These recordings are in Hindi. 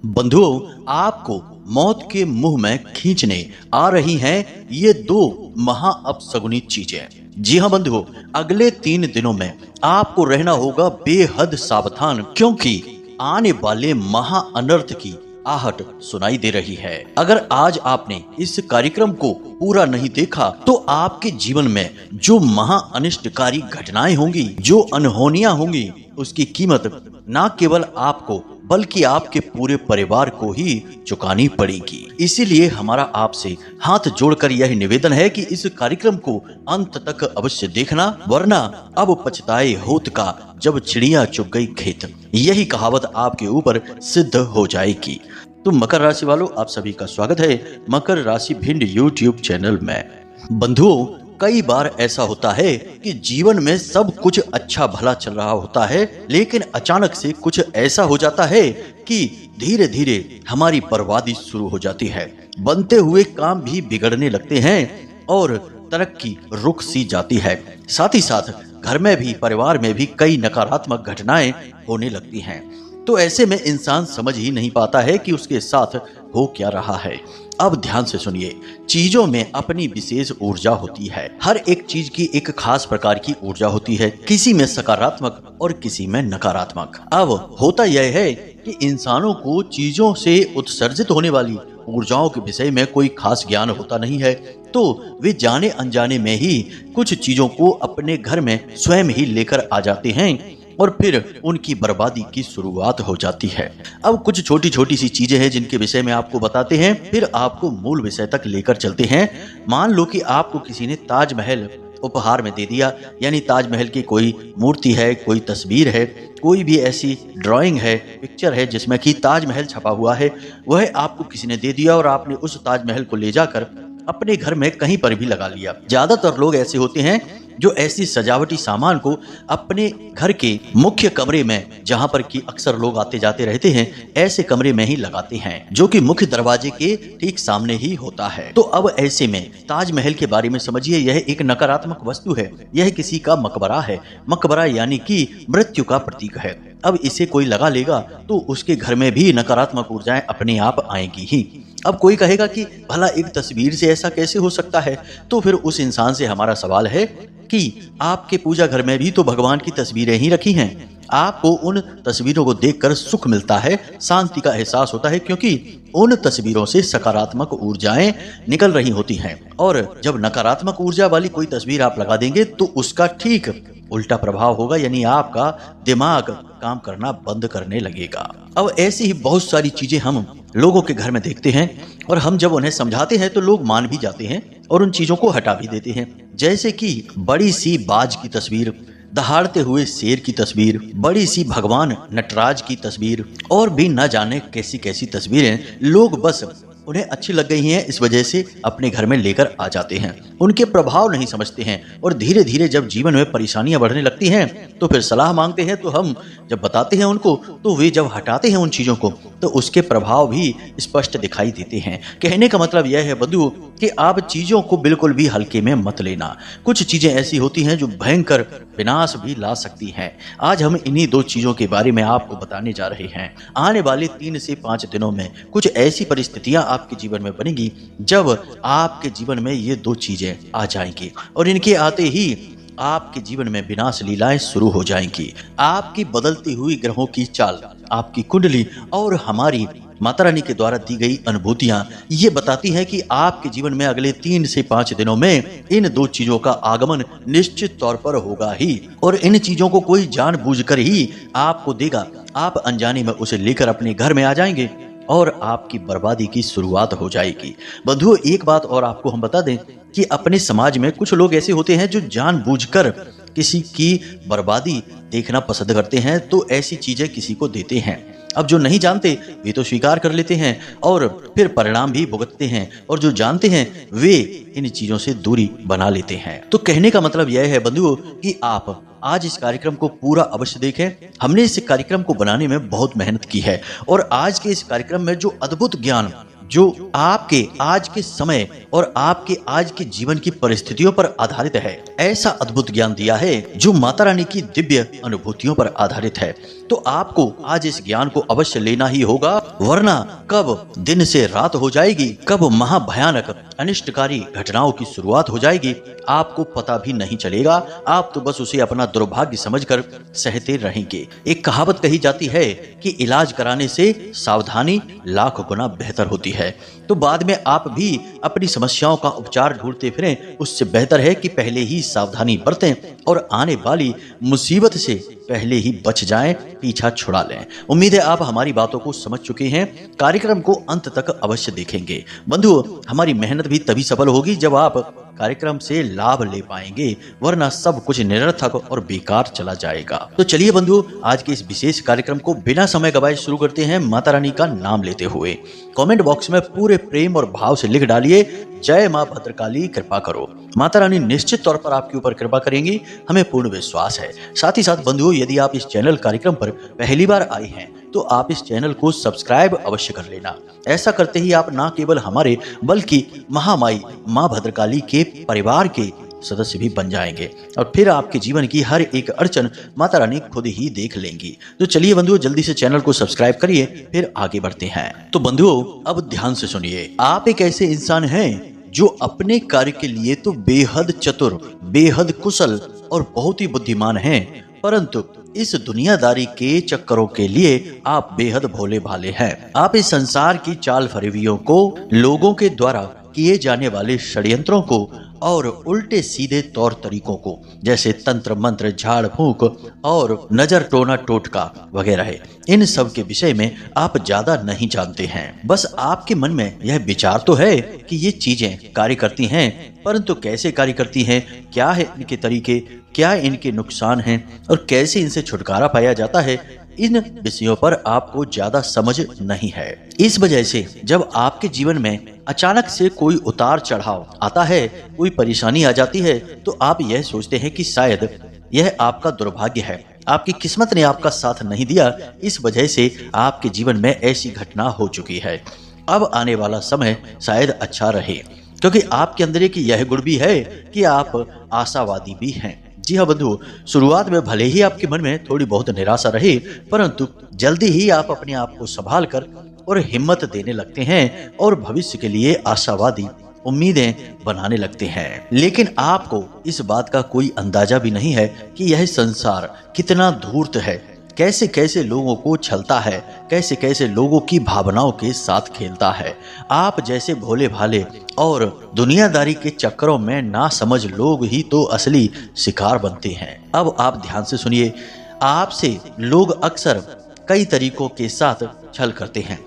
बंधुओं, आपको मौत के मुंह में खींचने आ रही हैं ये दो महा अपशगुनी चीजें। जी हाँ बंधुओं, अगले 3 दिनों में आपको रहना होगा बेहद सावधान, क्योंकि आने वाले महा अनर्थ की आहट सुनाई दे रही है। अगर आज आपने इस कार्यक्रम को पूरा नहीं देखा तो आपके जीवन में जो महा अनिष्टकारी घटनाएं होंगी, जो अनहोनियां होंगी, उसकी कीमत न केवल आपको बल्कि आपके पूरे परिवार को ही चुकानी पड़ेगी। इसीलिए हमारा आपसे हाथ जोड़कर यह निवेदन है कि इस कार्यक्रम को अंत तक अवश्य देखना, वरना अब पछताए होत का जब चिड़िया चुग गई खेत, यही कहावत आपके ऊपर सिद्ध हो जाएगी। तो मकर राशि वालों, आप सभी का स्वागत है मकर राशि भिंड यूट्यूब चैनल में। बंधुओं, कई बार ऐसा होता है कि जीवन में सब कुछ अच्छा भला चल रहा होता है, लेकिन अचानक से कुछ ऐसा हो जाता है कि धीरे धीरे हमारी बर्बादी शुरू हो जाती है। बनते हुए काम भी बिगड़ने लगते हैं और तरक्की रुक सी जाती है। साथ ही साथ घर में भी, परिवार में भी कई नकारात्मक घटनाएं होने लगती हैं। तो ऐसे में इंसान समझ ही नहीं पाता है कि उसके साथ हो क्या रहा है। अब ध्यान से सुनिए, चीजों में अपनी विशेष ऊर्जा होती है। हर एक चीज की एक खास प्रकार की ऊर्जा होती है, किसी में सकारात्मक और किसी में नकारात्मक। अब होता यह है कि इंसानों को चीजों से उत्सर्जित होने वाली ऊर्जाओं के विषय में कोई खास ज्ञान होता नहीं है, तो वे जाने अनजाने में ही कुछ चीजों को अपने घर में स्वयं ही लेकर आ जाते हैं और फिर उनकी बर्बादी की शुरुआत हो जाती है। अब कुछ छोटी छोटी सी चीजें हैं जिनके विषय में आपको बताते हैं, फिर आपको मूल विषय तक लेकर चलते हैं। मान लो कि आपको किसी ने ताजमहल उपहार में दे दिया, यानी ताजमहल की कोई मूर्ति है, कोई तस्वीर है, कोई भी ऐसी ड्राइंग है, पिक्चर है जिसमें कि ताजमहल छपा हुआ है, वह आपको किसी ने दे दिया और आपने उस ताजमहल को ले जाकर अपने घर में कहीं पर भी लगा लिया। ज्यादातर लोग ऐसे होते हैं जो ऐसी सजावटी सामान को अपने घर के मुख्य कमरे में, जहां पर कि अक्सर लोग आते जाते रहते हैं, ऐसे कमरे में ही लगाते हैं, जो कि मुख्य दरवाजे के ठीक सामने ही होता है। तो अब ऐसे में ताजमहल के बारे में समझिए, यह एक नकारात्मक वस्तु है, यह किसी का मकबरा है। मकबरा यानी कि मृत्यु का प्रतीक है। अब इसे कोई लगा लेगा तो उसके घर में भी नकारात्मक ऊर्जाएं अपने आप आएंगी ही। अब कोई कहेगा कि भला एक तस्वीर से ऐसा कैसे हो सकता है, तो फिर उस इंसान से हमारा सवाल है कि आपके पूजा घर में भी तो भगवान की तस्वीरें ही रखी हैं। आपको उन तस्वीरों को देखकर सुख मिलता है, शांति का एहसास होता है, क्योंकि उन तस्वीरों से सकारात्मक ऊर्जाएं निकल रही होती हैं। और जब नकारात्मक ऊर्जा वाली कोई तस्वीर आप लगा देंगे तो उसका ठीक उल्टा प्रभाव होगा, यानी आपका दिमाग काम करना बंद करने लगेगा। अब ऐसी ही बहुत सारी चीजें हम लोगों के घर में देखते हैं और हम जब उन्हें समझाते हैं तो लोग मान भी जाते हैं और उन चीजों को हटा भी देते हैं। जैसे कि बड़ी सी बाज की तस्वीर, दहाड़ते हुए शेर की तस्वीर, बड़ी सी भगवान नटराज की तस्वीर और भी न जाने कैसी कैसी तस्वीरें लोग बस उन्हें अच्छी लग गई हैं, इस वजह से अपने घर में लेकर आ जाते हैं। उनके प्रभाव नहीं समझते हैं और धीरे धीरे जब जीवन में परेशानियां बढ़ने लगती हैं तो फिर सलाह मांगते हैं। तो हम जब बताते हैं उनको तो वे जब हटाते हैं उन चीजों को तो उसके प्रभाव भी स्पष्ट दिखाई देते हैं। कहने का मतलब यह है बंधुओं कि आप चीजों को बिल्कुल भी हल्के में मत लेना। कुछ चीजें ऐसी होती हैं जो भयंकर विनाश भी ला सकती हैं। आज हम इन्हीं 2 चीजों के बारे में आपको बताने जा रहे हैं। आने वाले 3 से 5 दिनों में कुछ ऐसी परिस्थितियां आपके जीवन में बनेगी जब आपके जीवन में ये 2 चीजें आ जाएंगी और इनके आते ही आपके जीवन में विनाश लीलाएं शुरू हो जाएंगी। आपकी बदलती हुई ग्रहों की चाल, आपकी कुंडली और हमारी माता रानी के द्वारा दी गई अनुभूतियां ये बताती हैं कि आपके जीवन में अगले 3 से 5 दिनों में इन 2 चीजों का आगमन निश्चित तौर पर होगा ही, और इन चीजों को कोई जानबूझकर ही आपको देगा। आप अनजाने में उसे लेकर अपने घर में आ जाएंगे और आपकी बर्बादी की शुरुआत हो जाएगी। बंधुओं, एक बात और आपको हम बता दें कि अपने समाज में कुछ लोग ऐसे होते हैं जो जानबूझकर किसी की बर्बादी देखना पसंद करते हैं, तो ऐसी चीजें किसी को देते हैं। अब जो नहीं जानते वे तो स्वीकार कर लेते हैं और फिर परिणाम भी भुगतते हैं, और जो जानते हैं वे इन चीजों से दूरी बना लेते हैं। तो कहने का मतलब यह है बंधुओं कि आप आज इस कार्यक्रम को पूरा अवश्य देखें। हमने इस कार्यक्रम को बनाने में बहुत मेहनत की है और आज के इस कार्यक्रम में जो अद्भुत ज्ञान जो आपके आज के समय और आपके आज के जीवन की परिस्थितियों पर आधारित है। ऐसा अद्भुत ज्ञान दिया है जो माता रानी की दिव्य अनुभूतियों पर आधारित है। तो आपको आज इस ज्ञान को अवश्य लेना ही होगा, वरना कब दिन से रात हो जाएगी, कब महाभयानक अनिष्टकारी घटनाओं की शुरुआत हो जाएगी, आपको पता भी नहीं चलेगा। आप तो बस उसे अपना दुर्भाग्य समझकर सहते रहेंगे। एक कहावत कही जाती है कि इलाज कराने से सावधानी लाख गुना बेहतर होती है। तो बाद में आप भी अपनी समस्याओं का उपचार ढूंढते फिरें, उससे बेहतर है कि पहले ही सावधानी बरतें और आने वाली मुसीबत से पहले ही बच जाएं, पीछा छुड़ा लें। उम्मीद है आप हमारी बातों को समझ चुके हैं। कार्यक्रम को अंत तक अवश्य देखेंगे। बंधुओं, हमारी मेहनत भी तभी सफल होगी जब आप कार्यक्रम से लाभ ले पाएंगे, वरना सब कुछ निरर्थक और बेकार चला जाएगा। तो चलिए बंधुओं, आज के इस विशेष कार्यक्रम को बिना समय गवाए शुरू करते हैं माता रानी का नाम लेते हुए। कमेंट बॉक्स में पूरे प्रेम और भाव से लिख डालिए, जय मां भद्रकाली कृपा करो। माता रानी निश्चित तौर पर आपके ऊपर कृपा करेंगी, हमें पूर्ण विश्वास है। साथ ही साथ बंधुओं, यदि आप इस चैनल कार्यक्रम पर पहली बार आए हैं तो आप इस चैनल को सब्सक्राइब अवश्य कर लेना। ऐसा करते ही आप न केवल हमारे बल्कि महामाई मां भद्रकाली के परिवार के सदस्य भी बन जाएंगे और फिर आपके जीवन की हर एक अड़चन माता रानी खुद ही देख लेंगी। तो चलिए बंधुओं, जल्दी से चैनल को सब्सक्राइब करिए, फिर आगे बढ़ते हैं। तो बंधुओं, अब ध्यान से सुनिए। आप एक ऐसे इंसान हैं जो अपने कार्य के लिए तो बेहद चतुर, बेहद कुशल और बहुत ही बुद्धिमान हैं, परंतु इस दुनियादारी के चक्करों के लिए आप बेहद भोले भाले हैं। आप इस संसार की चाल फरेबियों को, लोगों के द्वारा किए जाने वाले षड्यंत्रों को और उल्टे सीधे तौर तरीकों को, जैसे तंत्र मंत्र, झाड़ फूंक और नजर टोना टोटका वगैरह, इन सब के विषय में आप ज्यादा नहीं जानते हैं। बस आपके मन में यह विचार तो है कि ये चीजें कार्य करती हैं, परंतु कैसे कार्य करती हैं, क्या है इनके तरीके, क्या इनके नुकसान हैं और कैसे इनसे छुटकारा पाया जाता है, इन विषयों पर आपको ज्यादा समझ नहीं है। इस वजह से जब आपके जीवन में अचानक से कोई उतार चढ़ाव आता है, कोई परेशानी आ जाती है, तो आप यह सोचते हैं कि शायद यह आपका दुर्भाग्य है, आपकी किस्मत ने आपका साथ नहीं दिया, इस वजह से आपके जीवन में ऐसी घटना हो चुकी है। अब आने वाला समय शायद अच्छा रहे, क्योंकि आपके अंदर एक यह गुण भी है कि आप आशावादी भी हैं। जी हाँ बंधु, शुरुआत में भले ही आपके मन में थोड़ी बहुत निराशा रहे, परंतु जल्दी ही आप अपने आप को संभाल कर और हिम्मत देने लगते हैं और भविष्य के लिए आशावादी उम्मीदें बनाने लगते हैं। लेकिन आपको इस बात का कोई अंदाजा भी नहीं है कि यह संसार कितना धूर्त है, कैसे कैसे लोगों को छलता है, कैसे कैसे लोगों की भावनाओं के साथ खेलता है। आप जैसे भोले भाले और दुनियादारी के चक्करों में ना समझ लोग ही तो असली शिकार बनते हैं। अब आप ध्यान से सुनिए। आपसे लोग अक्सर कई तरीकों के साथ छल करते हैं।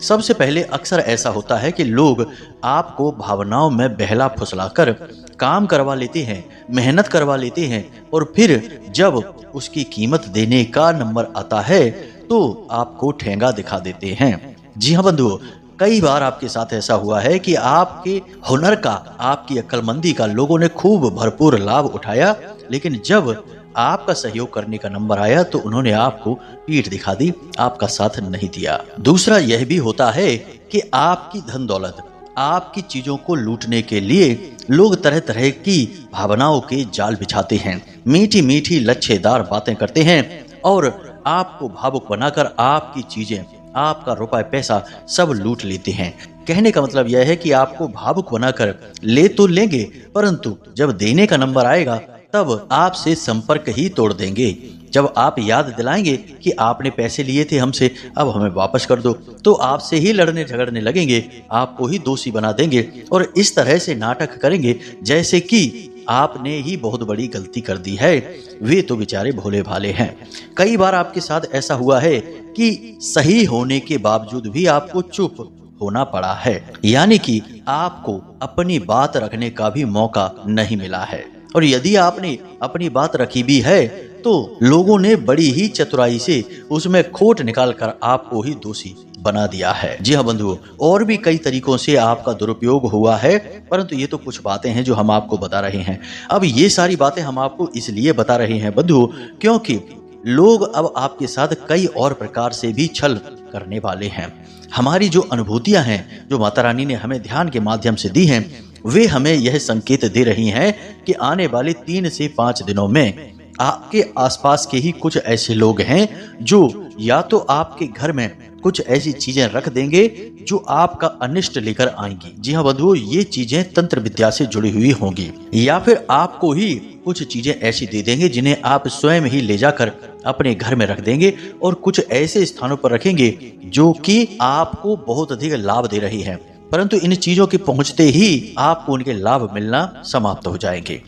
सबसे पहले अक्सर ऐसा होता है कि लोग आपको भावनाओं में बहला फुसलाकर काम करवा लेते हैं, मेहनत करवा लेते हैं, और फिर जब उसकी कीमत देने का नंबर आता है तो आपको ठेंगा दिखा देते हैं। जी हाँ बंधुओं, कई बार आपके साथ ऐसा हुआ है कि आपके हुनर का, आपकी अक्लमंदी का लोगों ने खूब भरपूर लाभ उठाया, लेकिन जब आपका सहयोग करने का नंबर आया तो उन्होंने आपको पीठ दिखा दी, आपका साथ नहीं दिया। दूसरा यह भी होता है कि आपकी धन दौलत, आपकी चीजों को लूटने के लिए लोग तरह तरह की भावनाओं के जाल बिछाते हैं, मीठी मीठी लच्छेदार बातें करते हैं और आपको भावुक बनाकर आपकी चीजें, आपका रुपया पैसा सब लूट लेते हैं। कहने का मतलब यह है कि आपको भावुक बनाकर ले तो लेंगे, परंतु जब देने का नंबर आएगा तब आपसे संपर्क ही तोड़ देंगे। जब आप याद दिलाएंगे कि आपने पैसे लिए थे हमसे, अब हमें वापस कर दो, तो आपसे ही लड़ने झगड़ने लगेंगे, आपको ही दोषी बना देंगे और इस तरह से नाटक करेंगे जैसे कि आपने ही बहुत बड़ी गलती कर दी है। वे तो बेचारे भोले भाले हैं। कई बार आपके साथ ऐसा हुआ है कि सही होने के बावजूद भी आपको चुप होना पड़ा है, यानी कि आपको अपनी बात रखने का भी मौका नहीं मिला है। और यदि आपने अपनी बात रखी भी है तो लोगों ने बड़ी ही चतुराई से उसमें खोट निकालकर आपको ही दोषी बना दिया है। जी हाँ बंधुओं, और भी कई तरीकों से आपका दुरुपयोग हुआ है, परंतु ये तो कुछ बातें हैं जो हम आपको बता रहे हैं। अब ये सारी बातें हम आपको इसलिए बता रहे हैं बंधुओं, क्योंकि लोग अब आपके साथ कई और प्रकार से भी छल करने वाले हैं। हमारी जो अनुभूतियां हैं, जो माता रानी ने हमें ध्यान के माध्यम से दी हैं, वे हमें यह संकेत दे रही हैं कि आने वाले 3 से 5 दिनों में आपके आसपास के ही कुछ ऐसे लोग हैं जो या तो आपके घर में कुछ ऐसी चीजें रख देंगे जो आपका अनिष्ट लेकर आएंगी। जी हाँ बंधुओं, ये चीजें तंत्र विद्या से जुड़ी हुई होंगी, या फिर आपको ही कुछ चीजें ऐसी दे देंगे जिन्हें आप स्वयं ही ले जाकर अपने घर में रख देंगे और कुछ ऐसे स्थानों पर रखेंगे जो कि आपको बहुत अधिक लाभ दे रही है, परंतु इन चीजों के पहुंचते ही आपको उनके लाभ मिलना समाप्त हो जाएंगे।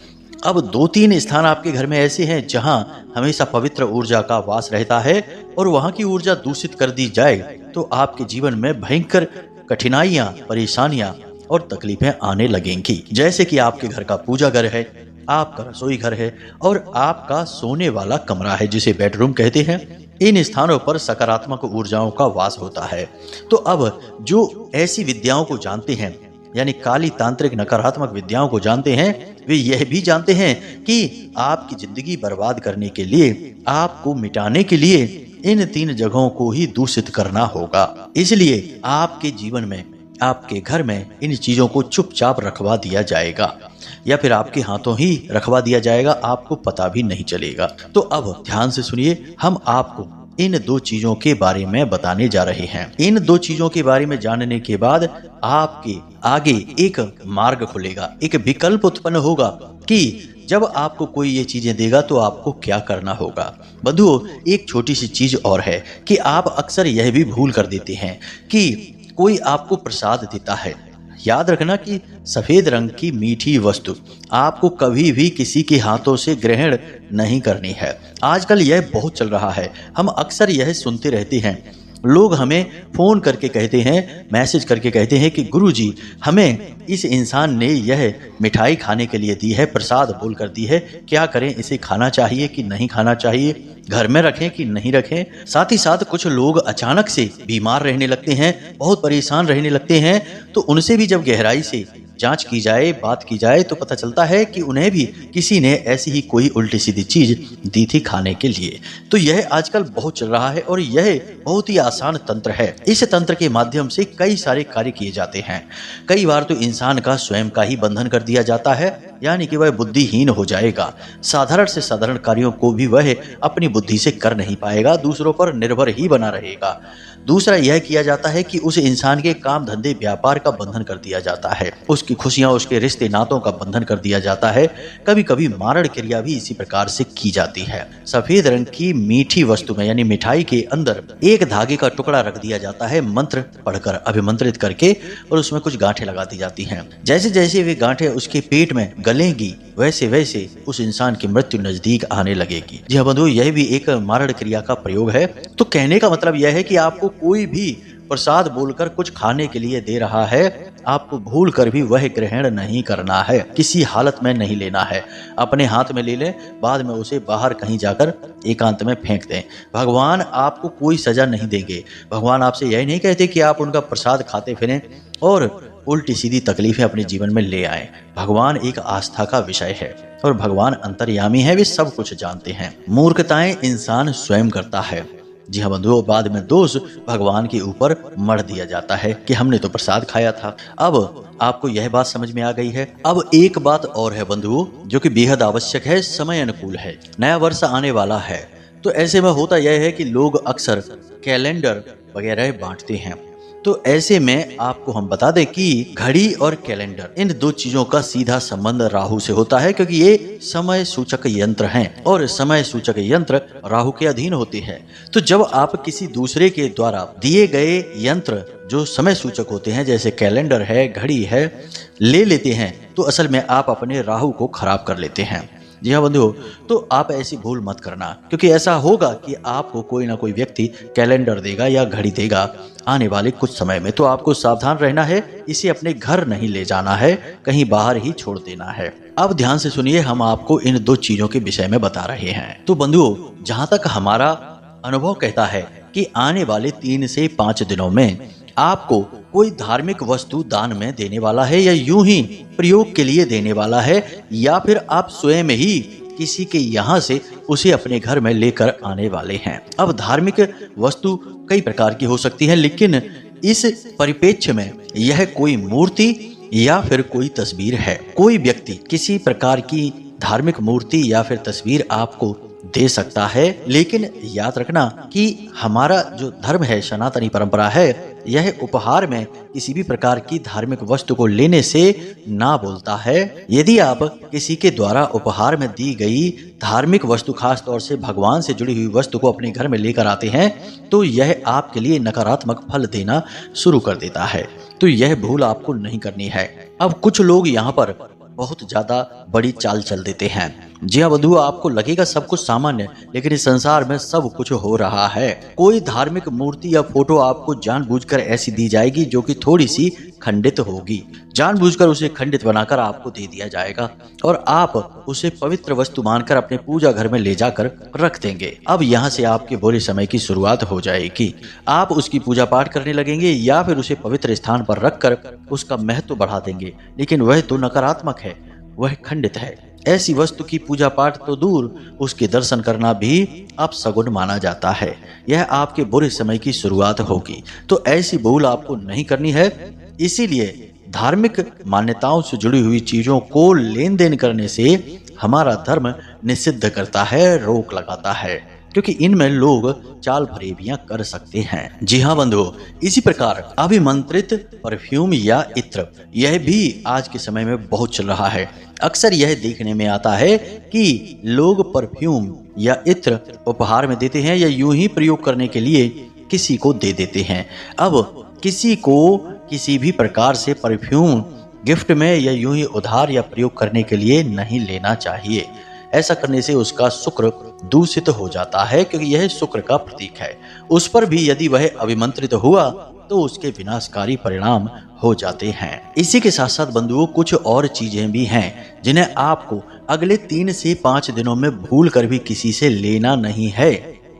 अब 2-3 स्थान आपके घर में ऐसे हैं जहां हमेशा पवित्र ऊर्जा का वास रहता है और वहां की ऊर्जा दूषित कर दी जाए तो आपके जीवन में भयंकर कठिनाइयां, परेशानियां और तकलीफें आने लगेंगी। जैसे कि आपके घर का पूजा घर है, आपका रसोई घर है और आपका सोने वाला कमरा है जिसे बेडरूम कहते हैं। इन स्थानों पर सकारात्मक ऊर्जाओं का वास होता है। तो अब जो ऐसी विद्याओं को जानते हैं, यानी काली तांत्रिक नकारात्मक विद्याओं को जानते हैं, वे यह भी जानते हैं कि आपकी जिंदगी बर्बाद करने के लिए, आपको मिटाने के लिए इन 3 जगहों को ही दूषित करना होगा। इसलिए आपके जीवन में, आपके घर में इन चीजों को चुपचाप रखवा दिया जाएगा या फिर आपके हाथों ही रखवा दिया जाएगा, आपको पता भी नहीं चलेगा। तो अब ध्यान से सुनिए, हम आपको इन 2 चीजों के बारे में बताने जा रहे हैं। इन 2 चीजों के बारे में जानने के बाद आपके आगे एक मार्ग खुलेगा, एक विकल्प उत्पन्न होगा कि जब आपको कोई ये चीजें देगा तो आपको क्या करना होगा। बंधुओं, एक छोटी सी चीज और है कि आप अक्सर यह भी भूल कर देते हैं कि कोई आपको प्रसाद देता है। याद रखना कि सफेद रंग की मीठी वस्तु आपको कभी भी किसी के हाथों से ग्रहण नहीं करनी है। आजकल यह बहुत चल रहा है, हम अक्सर यह सुनते रहते हैं। लोग हमें फोन करके कहते हैं, मैसेज करके कहते हैं कि गुरुजी, हमें इस इंसान ने यह मिठाई खाने के लिए दी है, प्रसाद बोल कर दी है, क्या करें, इसे खाना चाहिए कि नहीं खाना चाहिए, घर में रखें कि नहीं रखें। साथ ही साथ कुछ लोग अचानक से बीमार रहने लगते हैं, बहुत परेशान रहने लगते हैं, तो उनसे भी जब गहराई से जांच की जाए, बात की जाए, तो पता चलता है कि उन्हें भी किसी ने ऐसी ही कोई उल्टी सीधी चीज दी थी खाने के लिए। तो यह आजकल बहुत चल रहा है और यह बहुत ही आसान तंत्र है। इस तंत्र के माध्यम से कई सारे कार्य किए जाते हैं। कई बार तो इंसान का स्वयं का ही बंधन कर दिया जाता है, यानी कि वह बुद्धिहीन हो जाएगा। साधारण से साधारण कार्यों को भी वह अपनी बुद्धि से कर नहीं पाएगा, दूसरों पर निर्भर ही बना रहेगा। दूसरा यह किया जाता है कि उस इंसान के काम धंधे व्यापार का बंधन कर दिया जाता है, उसकी खुशियां, उसके रिश्ते नातों का बंधन कर दिया जाता है। कभी कभी मारण क्रिया भी इसी प्रकार से की जाती है। सफेद रंग की मीठी वस्तु में, यानी मिठाई के अंदर एक धागे का टुकड़ा रख दिया जाता है, मंत्र पढ़कर, अभिमंत्रित करके, और उसमें कुछ गांठें लगा दी जाती हैं। जैसे जैसे वे गांठें उसके पेट में गलेंगी, वैसे वैसे उस इंसान की मृत्यु नजदीक आने लगेगी। जी हाँ बंधुओं, यह भी एक मारण क्रिया का प्रयोग है। तो कहने का मतलब यह है कि आपको कोई भी प्रसाद बोलकर कुछ खाने के लिए दे रहा है, आपको भूल कर भी वह ग्रहण नहीं करना है, किसी हालत में नहीं लेना है। अपने हाथ में ले लें, बाद में उसे बाहर कहीं जाकर एकांत में फेंक दें। भगवान आपको कोई सजा नहीं देंगे। भगवान आपसे यही नहीं कहते कि आप उनका प्रसाद खाते फिरें और उल्टी सीधी तकलीफें अपने जीवन में ले आए। भगवान एक आस्था का विषय है और भगवान अंतर्यामी है, वे सब कुछ जानते हैं। मूर्खताएं इंसान स्वयं करता है। जी हाँ बंधुओं, बाद में दोष भगवान के ऊपर मढ़ दिया जाता है कि हमने तो प्रसाद खाया था। अब आपको यह बात समझ में आ गई है। अब एक बात और है बंधुओं, जो कि बेहद आवश्यक है, समय अनुकूल है। नया वर्ष आने वाला है, तो ऐसे में होता यह है कि लोग अक्सर कैलेंडर वगैरह बांटते हैं। तो ऐसे में आपको हम बता दें कि घड़ी और कैलेंडर, इन 2 चीजों का सीधा संबंध राहु से होता है, क्योंकि ये समय सूचक यंत्र हैं और समय सूचक यंत्र राहु के अधीन होते हैं। तो जब आप किसी दूसरे के द्वारा दिए गए यंत्र जो समय सूचक होते हैं, जैसे कैलेंडर है, घड़ी है, ले लेते हैं, तो असल में आप अपने राहु को खराब कर लेते हैं। जी हाँ बंधुओं, तो आप ऐसी भूल मत करना, क्योंकि ऐसा होगा कि आपको कोई ना कोई व्यक्ति कैलेंडर देगा या घड़ी देगा आने वाले कुछ समय में। तो आपको सावधान रहना है, इसे अपने घर नहीं ले जाना है, कहीं बाहर ही छोड़ देना है। अब ध्यान से सुनिए, हम आपको इन 2 चीजों के विषय में बता रहे हैं। तो बंधुओं, जहां तक हमारा अनुभव कहता है कि आने वाले 3 से 5 दिनों में आपको कोई धार्मिक वस्तु दान में देने वाला है, या यूं ही प्रयोग के लिए देने वाला है, या फिर आप स्वयं ही किसी के यहाँ से उसे अपने घर में लेकर आने वाले हैं। अब धार्मिक वस्तु कई प्रकार की हो सकती है, लेकिन इस परिप्रेक्ष्य में यह कोई मूर्ति या फिर कोई तस्वीर है। कोई व्यक्ति किसी प्रकार की धार्मिक मूर्ति या फिर तस्वीर आपको दे सकता है, लेकिन याद रखना कि हमारा जो धर्म है, सनातनी परंपरा है, यह उपहार में किसी भी प्रकार की धार्मिक वस्तु को लेने से ना बोलता है। यदि आप किसी के द्वारा उपहार में दी गई धार्मिक वस्तु, खास तौर से भगवान से जुड़ी हुई वस्तु को अपने घर में लेकर आते हैं, तो यह आपके लिए नकारात्मक फल देना शुरू कर देता है। तो यह भूल आपको नहीं करनी है। अब कुछ लोग यहाँ पर बहुत ज्यादा बड़ी चाल चल देते हैं। जी हाँ बंधु, आपको लगेगा सब कुछ सामान्य, लेकिन इस संसार में सब कुछ हो रहा है। कोई धार्मिक मूर्ति या फोटो आपको जानबूझकर ऐसी दी जाएगी जो कि थोड़ी सी खंडित होगी। जानबूझकर उसे खंडित बनाकर आपको दे दिया जाएगा और आप उसे पवित्र वस्तु मानकर अपने पूजा घर में ले जाकर रख देंगे। अब यहाँ से आपके बुरे समय की शुरुआत हो जाएगी। आप उसकी पूजा पाठ करने लगेंगे या फिर उसे पवित्र स्थान पर रखकर उसका महत्व बढ़ा देंगे, लेकिन वह तो नकारात्मक है, वह खंडित है। ऐसी वस्तु की पूजा पाठ तो दूर, उसके दर्शन करना भी अपशगुन माना जाता है। यह आपके बुरे समय की शुरुआत होगी। तो ऐसी भूल आपको नहीं करनी है। इसीलिए धार्मिक मान्यताओं से जुड़ी हुई चीजों को लेन देन करने से हमारा धर्म निषिद्ध करता है, रोक लगाता है, क्योंकि इनमें लोग चाल फरेबियां कर सकते हैं। जी हाँ बंधुओं, इसी प्रकार अभिमंत्रित परफ्यूम या इत्र, यह भी आज के समय में बहुत चल रहा है। अक्सर यह देखने में आता है कि लोग परफ्यूम या इत्र उपहार में देते हैं या यूं ही प्रयोग करने के लिए किसी को दे देते हैं। अब किसी को किसी भी प्रकार से परफ्यूम गिफ्ट में या यूं ही उधार या प्रयोग करने के लिए नहीं लेना चाहिए। ऐसा करने से उसका शुक्र दूषित हो जाता है, क्योंकि यह शुक्र का प्रतीक है। उस पर भी यदि वह अभिमंत्रित हुआ तो उसके विनाशकारी परिणाम हो जाते हैं। इसी के साथ साथ बंधुओं, कुछ और चीजें भी हैं जिन्हें आपको अगले 3 से 5 दिनों में भूल कर भी किसी से लेना नहीं है,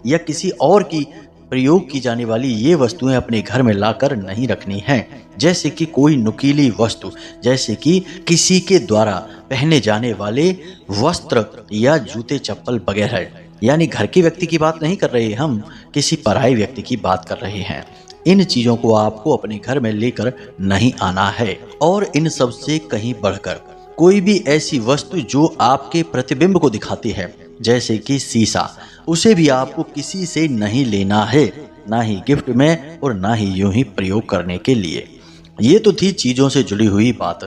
या किसी और की प्रयोग की जाने वाली ये वस्तुएं अपने घर में लाकर नहीं रखनी है। जैसे कि कोई नुकीली वस्तु, जैसे कि किसी के द्वारा पहने जाने वाले वस्त्र या जूते चप्पल वगैरह। यानी घर के व्यक्ति की बात नहीं कर रहे हम, किसी पराये व्यक्ति की बात कर रहे हैं। इन चीजों को आपको अपने घर में लेकर नहीं आना है। और इन सब से कहीं बढ़कर कोई भी ऐसी वस्तु जो आपके प्रतिबिंब को दिखाती है, जैसे कि शीशा, उसे भी आपको किसी से नहीं लेना है, ना ही गिफ्ट में और ना ही यूं ही प्रयोग करने के लिए। ये तो थी चीजों से जुड़ी हुई बात।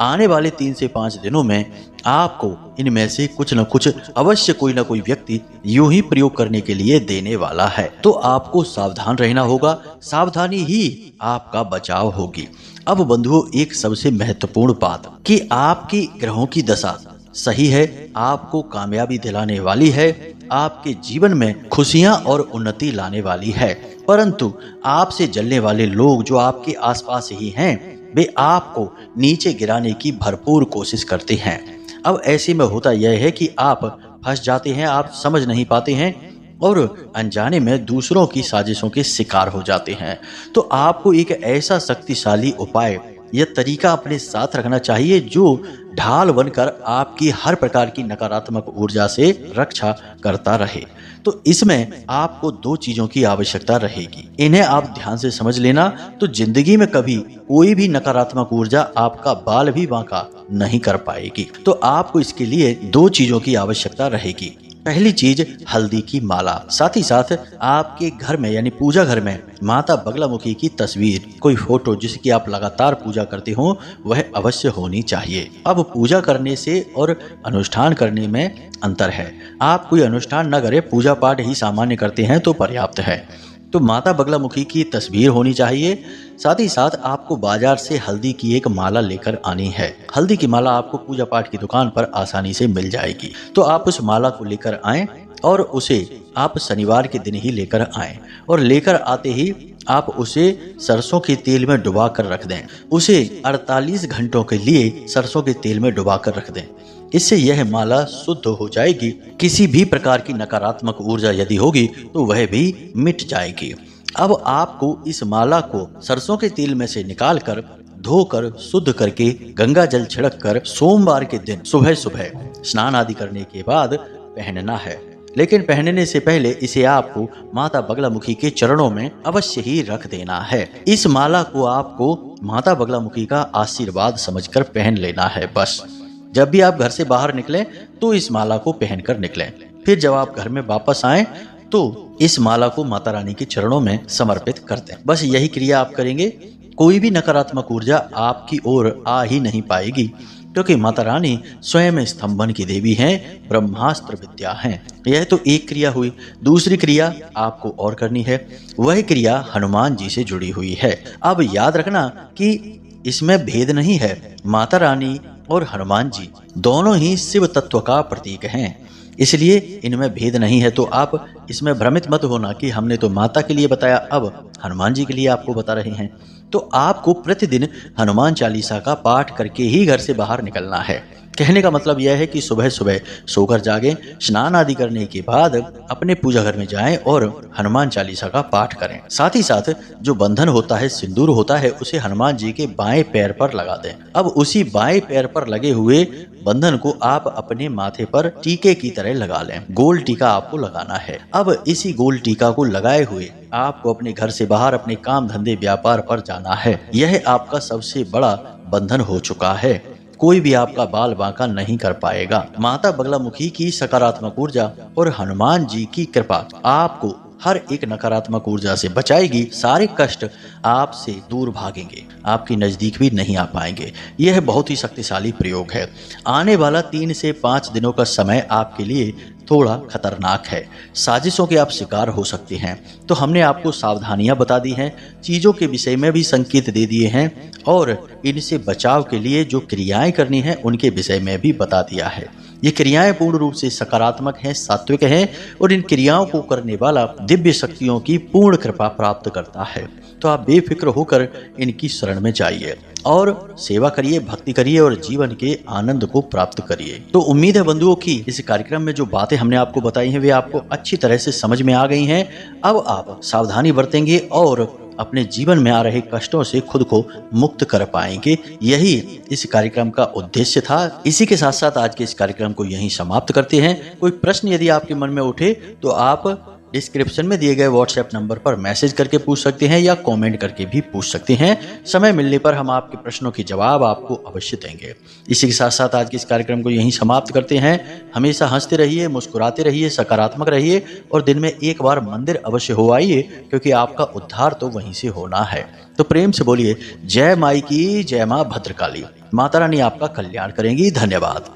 आने वाले 3 से 5 दिनों में आपको इनमें से कुछ न कुछ अवश्य कोई ना कोई व्यक्ति यूं ही प्रयोग करने के लिए देने वाला है। तो आपको सावधान रहना होगा। सावधानी ही आपका बचाव होगी। अब बंधुओं, एक सबसे महत्वपूर्ण बात कि आपकी ग्रहों की दशा सही है, आपको कामयाबी दिलाने वाली है, आपके जीवन में खुशियां और उन्नति लाने वाली है। परंतु आपसे जलने वाले लोग जो आपके आसपास ही हैं, वे आपको नीचे गिराने की भरपूर कोशिश करते हैं। अब ऐसे में होता यह है कि आप फंस जाते हैं, आप समझ नहीं पाते हैं और अनजाने में दूसरों की साजिशों के शिकार हो जाते हैं। तो आपको एक ऐसा शक्तिशाली उपाय यह तरीका अपने साथ रखना चाहिए जो ढाल बनकर आपकी हर प्रकार की नकारात्मक ऊर्जा से रक्षा करता रहे। तो इसमें आपको 2 चीजों की आवश्यकता रहेगी। इन्हें आप ध्यान से समझ लेना, तो जिंदगी में कभी कोई भी नकारात्मक ऊर्जा आपका बाल भी बांका नहीं कर पाएगी। तो आपको इसके लिए 2 चीजों की आवश्यकता रहेगी। पहली चीज, हल्दी की माला। साथ ही साथ आपके घर में यानी पूजा घर में माता बगलामुखी की तस्वीर, कोई फोटो जिसकी आप लगातार पूजा करते हो, वह अवश्य होनी चाहिए। अब पूजा करने से और अनुष्ठान करने में अंतर है। आप कोई अनुष्ठान न करें, पूजा पाठ ही सामान्य करते हैं तो पर्याप्त है। तो माता बगलामुखी की तस्वीर होनी चाहिए। साथ ही साथ आपको बाजार से हल्दी की एक माला लेकर आनी है। हल्दी की माला आपको पूजा पाठ की दुकान पर आसानी से मिल जाएगी। तो आप उस माला को लेकर आएं और उसे आप शनिवार के दिन ही लेकर आएं, और लेकर आते ही आप उसे सरसों के तेल में डुबा कर रख दें। उसे 48 घंटों के लिए सरसों के तेल में डुबा कर रख दें। इससे यह माला शुद्ध हो जाएगी। किसी भी प्रकार की नकारात्मक ऊर्जा यदि होगी तो वह भी मिट जाएगी। अब आपको इस माला को सरसों के तेल में से निकालकर धोकर शुद्ध करके गंगा जल छिड़क कर सोमवार के दिन सुबह सुबह स्नान आदि करने के बाद पहनना है। लेकिन पहनने से पहले इसे आपको माता बगलामुखी के चरणों में अवश्य ही रख देना है। इस माला को आपको माता बगलामुखी का आशीर्वाद समझकर पहन लेना है बस। जब भी आप घर से बाहर निकलें तो इस माला को पहनकर निकलें। फिर जब आप घर में वापस आएं तो इस माला को माता रानी के चरणों में समर्पित कर दें। बस यही क्रिया आप करेंगे, कोई भी नकारात्मक ऊर्जा आपकी ओर आ ही नहीं पाएगी, क्योंकि माता रानी स्वयं स्तंभन की देवी हैं, ब्रह्मास्त्र विद्या हैं। यह तो एक क्रिया हुई। दूसरी क्रिया आपको और करनी है, वह क्रिया हनुमान जी से जुड़ी हुई है। अब याद रखना कि इसमें भेद नहीं है। माता रानी और हनुमान जी दोनों ही शिव तत्व का प्रतीक हैं, इसलिए इनमें भेद नहीं है। तो आप इसमें भ्रमित मत होना कि हमने तो माता के लिए बताया, अब हनुमान जी के लिए आपको बता रहे हैं। तो आपको प्रतिदिन हनुमान चालीसा का पाठ करके ही घर से बाहर निकलना है। कहने का मतलब यह है कि सुबह सुबह सोकर जागें, स्नान आदि करने के बाद अपने पूजा घर में जाएं और हनुमान चालीसा का पाठ करें। साथ ही साथ जो बंधन होता है, सिंदूर होता है, उसे हनुमान जी के बाएं पैर पर लगा दें। अब उसी बाएं पैर पर लगे हुए बंधन को आप अपने माथे पर टीके की तरह लगा लें। गोल टीका आपको लगाना है। अब इसी गोल टीका को लगाए हुए आपको अपने घर से बाहर अपने काम धंधे व्यापार पर जाना है। यह आपका सबसे बड़ा बंधन हो चुका है। कोई भी आपका बाल बांका नहीं कर पाएगा। माता बगलामुखी की सकारात्मक ऊर्जा और हनुमान जी की कृपा आपको हर एक नकारात्मक ऊर्जा से बचाएगी। सारे कष्ट आपसे दूर भागेंगे, आपके नजदीक भी नहीं आ पाएंगे। यह बहुत ही शक्तिशाली प्रयोग है। आने वाला 3 से 5 दिनों का समय आपके लिए थोड़ा खतरनाक है। साजिशों के आप शिकार हो सकते हैं। तो हमने आपको सावधानियां बता दी हैं, चीज़ों के विषय में भी संकेत दे दिए हैं और इनसे बचाव के लिए जो क्रियाएं करनी है उनके विषय में भी बता दिया है। ये क्रियाएं पूर्ण रूप से सकारात्मक हैं, सात्विक हैं और इन क्रियाओं को करने वाला दिव्य शक्तियों की पूर्ण कृपा प्राप्त करता है। तो आप बेफिक्र होकर इनकी शरण में जाइए और सेवा करिए, भक्ति करिए और जीवन के आनंद को प्राप्त करिए। तो उम्मीद है बंधुओं की इस कार्यक्रम में जो बातें हमने आपको बताई हैं वे आपको अच्छी तरह से समझ में आ गई हैं। अब आप सावधानी बरतेंगे और अपने जीवन में आ रहे कष्टों से खुद को मुक्त कर पाएंगे। यही इस कार्यक्रम का उद्देश्य था। इसी के साथ साथ आज के इस कार्यक्रम को यहीं समाप्त करते हैं। कोई प्रश्न यदि आपके मन में उठे तो आप डिस्क्रिप्शन में दिए गए व्हाट्सएप नंबर पर मैसेज करके पूछ सकते हैं या कमेंट करके भी पूछ सकते हैं। समय मिलने पर हम आपके प्रश्नों के जवाब आपको अवश्य देंगे। इसी के साथ साथ आज के इस कार्यक्रम को यहीं समाप्त करते हैं। हमेशा हंसते रहिए, मुस्कुराते रहिए, सकारात्मक रहिए और दिन में एक बार मंदिर अवश्य हो आइए, क्योंकि आपका उद्धार तो वहीं से होना है। तो प्रेम से बोलिए जय माई की, जय माँ भद्रकाली। माता रानी आपका कल्याण करेंगी। धन्यवाद।